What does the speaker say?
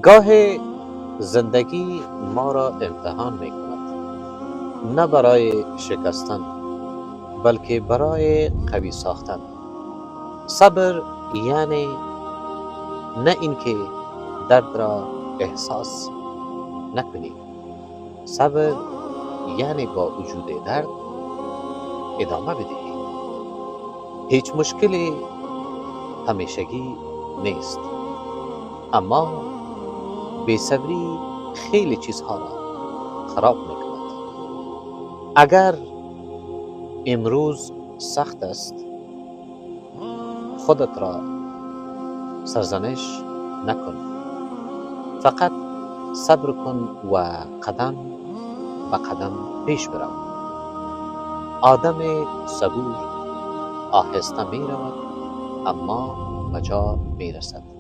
گاه زندگی ما را امتحان می کند، نه برای شکستن بلکه برای قوی ساختن. صبر یعنی نه اینکه درد را احساس نکنی، صبر یعنی با وجود درد ادامه بدهی. هیچ مشکلی همیشگی نیست، اما بی‌صبری خیلی چیزها را خراب میکند. اگر امروز سخت است، خودت را سرزنش نکن، فقط صبر کن و قدم به قدم پیش برو. آدم صبور آهسته می رود اما به جا می رسد.